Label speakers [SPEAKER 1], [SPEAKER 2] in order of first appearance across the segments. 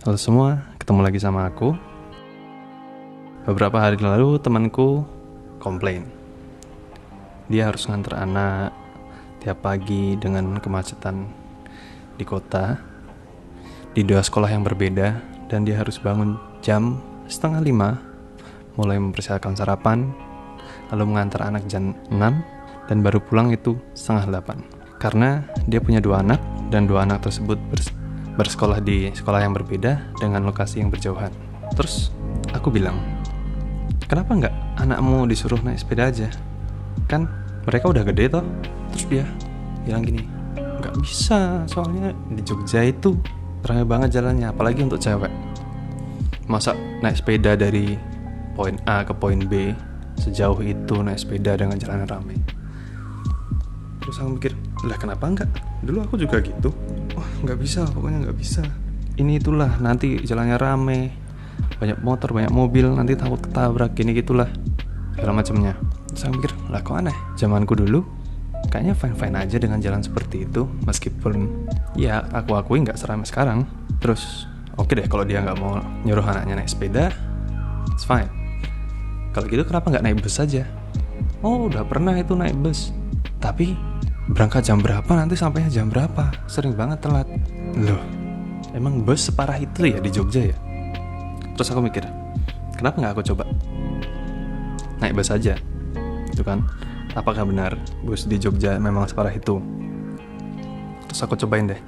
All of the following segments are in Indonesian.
[SPEAKER 1] Halo semua, ketemu lagi sama aku. Beberapa hari lalu temanku komplain. Dia harus nganter anak tiap pagi dengan kemacetan di kota, di dua sekolah yang berbeda, dan dia harus bangun jam 4:30, mulai mempersiapkan sarapan, lalu mengantar anak jam 6, dan baru pulang itu 7:30. Karena dia punya 2 anak, dan 2 anak tersebut bersekolah di sekolah yang berbeda dengan lokasi yang berjauhan. Terus aku bilang, kenapa nggak anakmu disuruh naik sepeda aja? Kan mereka udah gede toh. Terus dia bilang gini, nggak bisa, soalnya di Jogja itu ramai banget jalannya, apalagi untuk cewek. Masa naik sepeda dari poin A ke poin B sejauh itu naik sepeda dengan jalan ramai? Terus aku mikir, lah kenapa enggak? Dulu aku juga gitu. Wah nggak bisa, pokoknya nggak bisa. Ini itulah, nanti jalannya rame, banyak motor, banyak mobil, nanti takut ketabrak, gini gitulah, segala macamnya. Terus aku mikir, lah kok aneh? Zamanku dulu kayaknya fine-fine aja dengan jalan seperti itu, meskipun ya aku akui nggak seramai sekarang. Terus oke deh, kalau dia nggak mau nyuruh anaknya naik sepeda, it's fine. Kalau gitu kenapa nggak naik bus aja? Oh udah pernah itu naik bus, tapi berangkat jam berapa, nanti sampainya jam berapa, sering banget telat. Loh, emang bus separah itu ya di Jogja ya? Terus aku mikir, kenapa gak aku coba naik bus aja, itu kan? Apakah benar bus di Jogja memang separah itu? Terus aku cobain deh.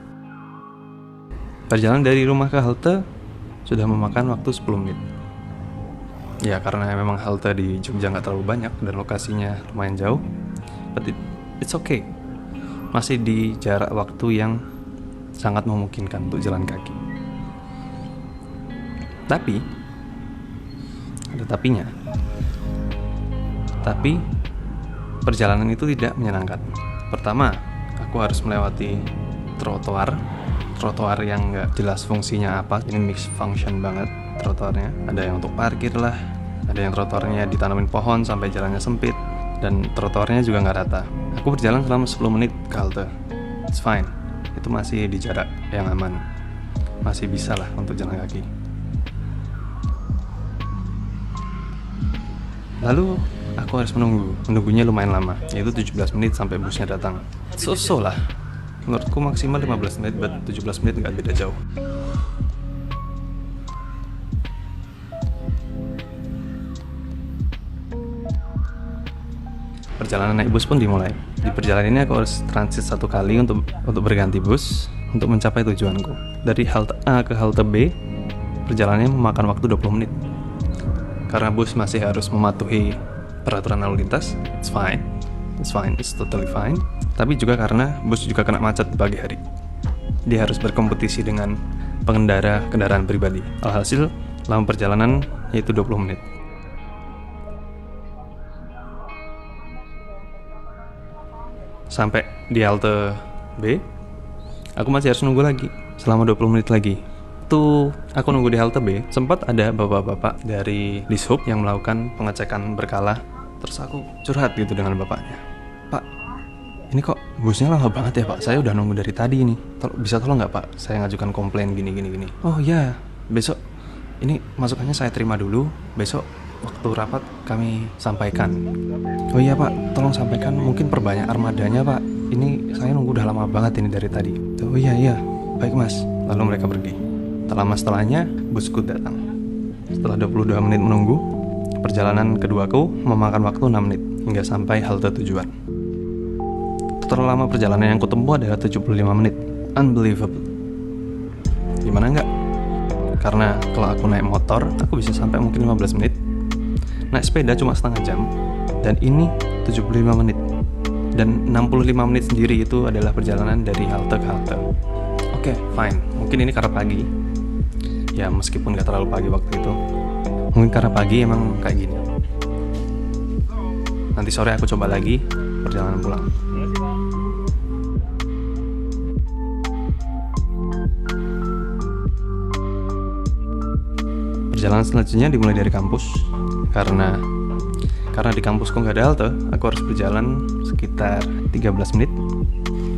[SPEAKER 1] Perjalanan dari rumah ke halte sudah memakan waktu 10 menit. Ya karena memang halte di Jogja gak terlalu banyak dan lokasinya lumayan jauh, but it's okay. Masih di jarak waktu yang sangat memungkinkan untuk jalan kaki. Tapi ada tapinya. Tapi perjalanan itu tidak menyenangkan. Pertama, aku harus melewati trotoar yang nggak jelas fungsinya apa. Ini mixed function banget trotoarnya. Ada yang untuk parkir lah, ada yang trotoarnya ditanamin pohon sampai jalannya sempit, dan trotoarnya juga nggak rata. Aku berjalan selama 10 menit ke halte. It's fine. Itu masih di jarak yang aman. Masih bisa lah untuk jalan kaki. Lalu aku harus menunggunya lumayan lama, yaitu 17 menit sampai busnya datang. So lah. Menurutku maksimal 15 menit, but 17 menit nggak beda jauh. Perjalanan naik bus pun dimulai. Di perjalanan ini aku harus transit 1 kali untuk berganti bus untuk mencapai tujuanku. Dari halte A ke halte B, perjalanannya memakan waktu 20 menit. Karena bus masih harus mematuhi peraturan lalu lintas, it's totally fine. Tapi juga karena bus juga kena macet di pagi hari. Dia harus berkompetisi dengan pengendara kendaraan pribadi. Alhasil, lama perjalanan yaitu 20 menit. Sampai di halte B, aku masih harus nunggu lagi selama 20 menit lagi. Tuh, aku nunggu di halte B, sempat ada bapak-bapak dari Dishub yang melakukan pengecekan berkala. Terus aku curhat gitu dengan bapaknya. Pak, ini kok busnya lama banget ya Pak? Saya udah nunggu dari tadi ini. Bisa tolong nggak Pak? Saya ngajukan komplain gini. Oh ya, besok ini masukannya saya terima dulu. Besok waktu rapat kami sampaikan. Oh iya Pak, tolong sampaikan mungkin perbanyak armadanya Pak. Ini saya nunggu udah lama banget ini dari tadi. Oh iya, baik Mas. Lalu mereka pergi. Tak lama setelahnya, busku datang. Setelah 22 menit menunggu, perjalanan keduaku memakan waktu 6 menit hingga sampai halte tujuan. Total lama perjalanan yang kutempuh adalah 75 menit. Unbelievable. Gimana enggak? Karena kalau aku naik motor, aku bisa sampai mungkin 15 menit. Naik sepeda cuma setengah jam, dan ini 75 menit. Dan 65 menit sendiri itu adalah perjalanan dari halte ke halte. Oke, fine. Mungkin ini karena pagi. Ya, meskipun gak terlalu pagi waktu itu. Mungkin karena pagi emang kayak gini. Nanti sore aku coba lagi perjalanan pulang. Perjalanan selanjutnya dimulai dari kampus. Karena di kampusku nggak ada halte, aku harus berjalan sekitar 13 menit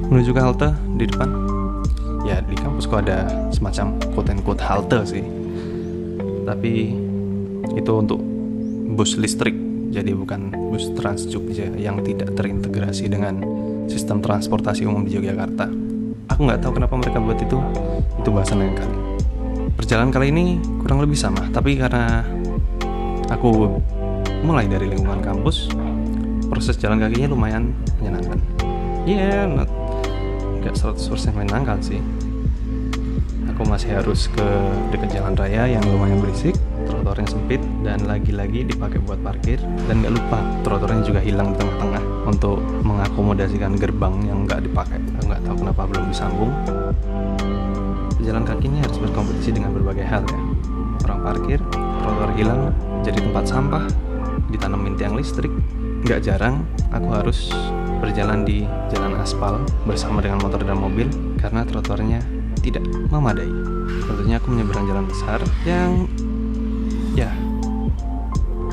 [SPEAKER 1] menuju ke halte di depan. Ya di kampusku ada semacam quote-unquote halte sih, tapi itu untuk bus listrik, jadi bukan bus Trans Jogja yang tidak terintegrasi dengan sistem transportasi umum di Yogyakarta. Aku nggak tahu kenapa mereka buat itu bahasan lain kali. Perjalanan kali ini kurang lebih sama, tapi karena aku mulai dari lingkungan kampus, proses jalan kakinya lumayan menyenangkan. Nggak 100% menyenangkan sih. Aku masih harus ke dekat jalan raya yang lumayan berisik, trotoarnya sempit, dan lagi-lagi dipakai buat parkir. Dan nggak lupa, trotoarnya juga hilang di tengah-tengah untuk mengakomodasikan gerbang yang nggak dipakai. Aku nggak tahu kenapa belum disambung. Pejalan kaki ini harus berkompetisi dengan berbagai hal ya. Orang parkir, trotoar hilang, jadi tempat sampah, ditanemin tiang listrik. Nggak jarang aku harus berjalan di jalan aspal bersama dengan motor dan mobil karena trotoarnya tidak memadai. Tentunya aku menyeberang jalan besar yang ya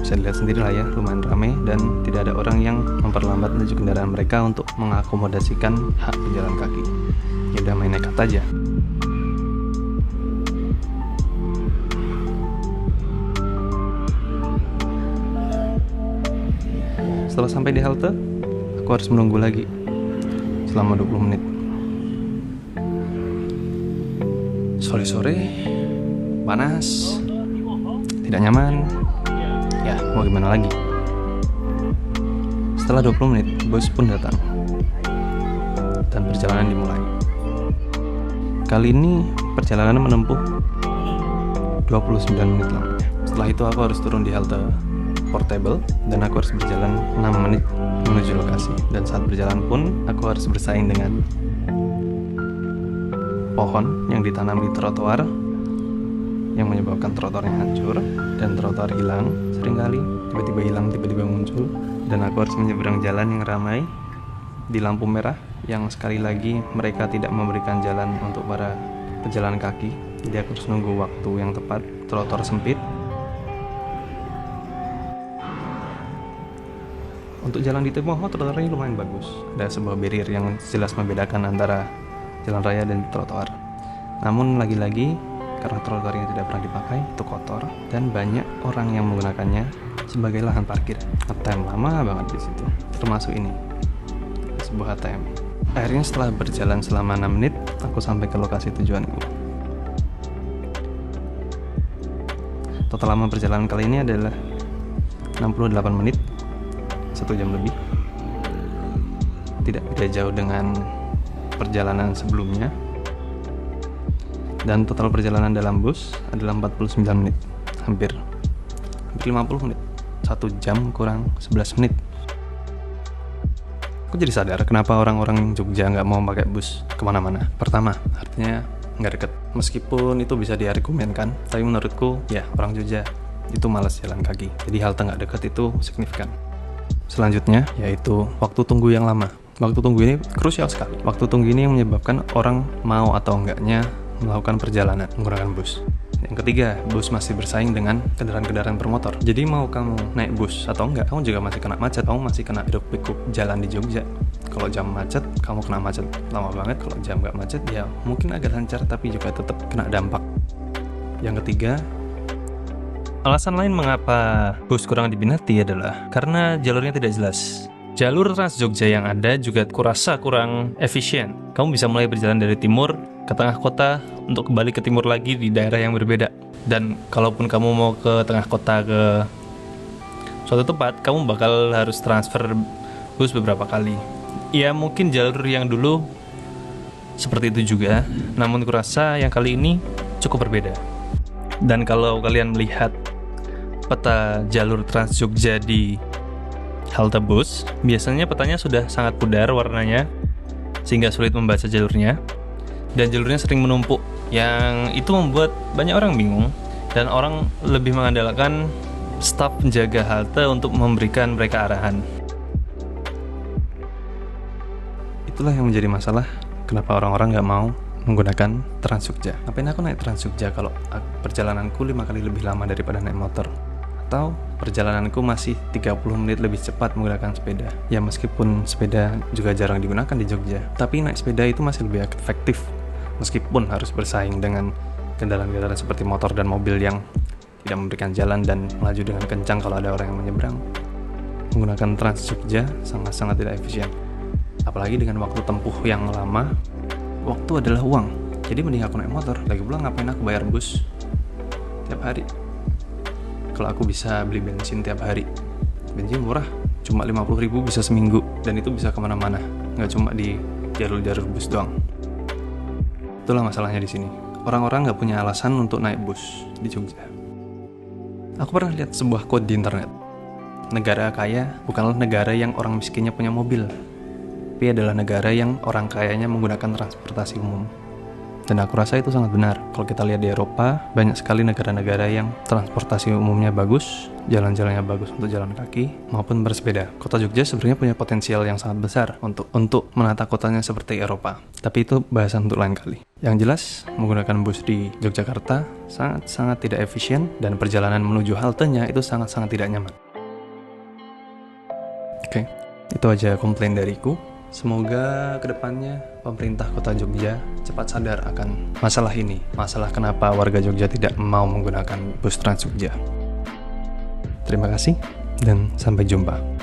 [SPEAKER 1] bisa dilihat sendiri lah ya, lumayan ramai dan tidak ada orang yang memperlambat laju kendaraan mereka untuk mengakomodasikan hak pejalan kaki. Ya udah main nekat aja. Setelah sampai di halte, aku harus menunggu lagi selama 20 menit. Sore-sore, panas, tidak nyaman. Ya, mau gimana lagi? Setelah 20 menit, bus pun datang. Dan perjalanan dimulai. Kali ini perjalanan menempuh 29 menit lamanya. Setelah itu aku harus turun di halte Portable dan aku harus berjalan 6 menit menuju lokasi. Dan saat berjalan pun aku harus bersaing dengan pohon yang ditanam di trotoar yang menyebabkan trotoarnya hancur dan trotoar hilang. Seringkali tiba-tiba hilang, tiba-tiba muncul, dan aku harus menyeberang jalan yang ramai di lampu merah yang sekali lagi mereka tidak memberikan jalan untuk para pejalan kaki. Jadi aku harus nunggu waktu yang tepat. Trotoar sempit. Untuk jalan di Timoho, trotoarnya lumayan bagus. Ada sebuah barrier yang jelas membedakan antara jalan raya dan trotoar. Namun lagi-lagi karena trotoarnya tidak pernah dipakai, itu kotor dan banyak orang yang menggunakannya sebagai lahan parkir. ATM lama banget di situ. Termasuk ini, sebuah ATM. Akhirnya setelah berjalan selama 6 menit, aku sampai ke lokasi tujuanku. Total lama perjalanan kali ini adalah 68 menit, 1 jam lebih. Tidak beda jauh dengan perjalanan sebelumnya. Dan total perjalanan dalam bus adalah 49 menit, hampir 50 menit, 1 jam kurang 11 menit. Aku jadi sadar kenapa orang-orang Jogja nggak mau pakai bus kemana-mana. Pertama, artinya nggak deket. Meskipun itu bisa diargumenkan, tapi menurutku ya orang Jogja itu malas jalan kaki. Jadi halte nggak deket itu signifikan. Selanjutnya yaitu waktu tunggu yang lama. Waktu tunggu ini krusial sekali. Waktu tunggu ini yang menyebabkan orang mau atau enggaknya melakukan perjalanan menggunakan bus. Yang ketiga, bus masih bersaing dengan kendaraan-kendaraan bermotor. Jadi mau kamu naik bus atau enggak, kamu juga masih kena macet. Kamu masih kena hiruk-pikuk jalan di Jogja. Kalau jam macet, kamu kena macet lama banget. Kalau jam nggak macet, ya mungkin agak lancar, tapi juga tetap kena dampak. Yang ketiga, alasan lain mengapa bus kurang diminati adalah karena jalurnya tidak jelas. Jalur Trans Jogja yang ada juga kurasa kurang efisien. Kamu bisa mulai berjalan dari timur ke tengah kota untuk kembali ke timur lagi di daerah yang berbeda. Dan kalaupun kamu mau ke tengah kota ke suatu tempat, kamu bakal harus transfer bus beberapa kali. Ya mungkin jalur yang dulu seperti itu juga, namun kurasa yang kali ini cukup berbeda. Dan kalau kalian melihat peta jalur Trans Jogja di halte bus, biasanya petanya sudah sangat pudar warnanya sehingga sulit membaca jalurnya, dan jalurnya sering menumpuk, yang itu membuat banyak orang bingung dan orang lebih mengandalkan staf penjaga halte untuk memberikan mereka arahan. Itulah yang menjadi masalah kenapa orang-orang nggak mau menggunakan Trans Jogja. Ngapain aku naik Trans Jogja kalau perjalananku 5 kali lebih lama daripada naik motor? Atau perjalananku masih 30 menit lebih cepat menggunakan sepeda. Ya meskipun sepeda juga jarang digunakan di Jogja, tapi naik sepeda itu masih lebih efektif meskipun harus bersaing dengan kendaraan-kendaraan seperti motor dan mobil yang tidak memberikan jalan dan melaju dengan kencang kalau ada orang yang menyeberang. Menggunakan Trans Jogja sangat-sangat tidak efisien. Apalagi dengan waktu tempuh yang lama. Waktu adalah uang, jadi mending aku naik motor. Lagi pula ngapain aku bayar bus tiap hari kalau aku bisa beli bensin tiap hari. Bensin murah, cuma 50.000 bisa seminggu, dan itu bisa kemana-mana, nggak cuma di jalur-jalur bus doang. Itulah masalahnya di sini. Orang-orang nggak punya alasan untuk naik bus di Jogja. Aku pernah lihat sebuah quote di internet. Negara kaya bukanlah negara yang orang miskinnya punya mobil, tapi adalah negara yang orang kayanya menggunakan transportasi umum. Dan aku rasa itu sangat benar. Kalau kita lihat di Eropa, banyak sekali negara-negara yang transportasi umumnya bagus, jalan-jalannya bagus untuk jalan kaki maupun bersepeda. Kota Jogja sebenarnya punya potensial yang sangat besar untuk menata kotanya seperti Eropa. Tapi itu bahasan untuk lain kali. Yang jelas, menggunakan bus di Yogyakarta sangat-sangat tidak efisien dan perjalanan menuju haltenya itu sangat-sangat tidak nyaman. Oke, itu aja komplain dariku. Semoga kedepannya pemerintah kota Jogja cepat sadar akan masalah ini. Masalah kenapa warga Jogja tidak mau menggunakan bus Trans Jogja. Terima kasih dan sampai jumpa.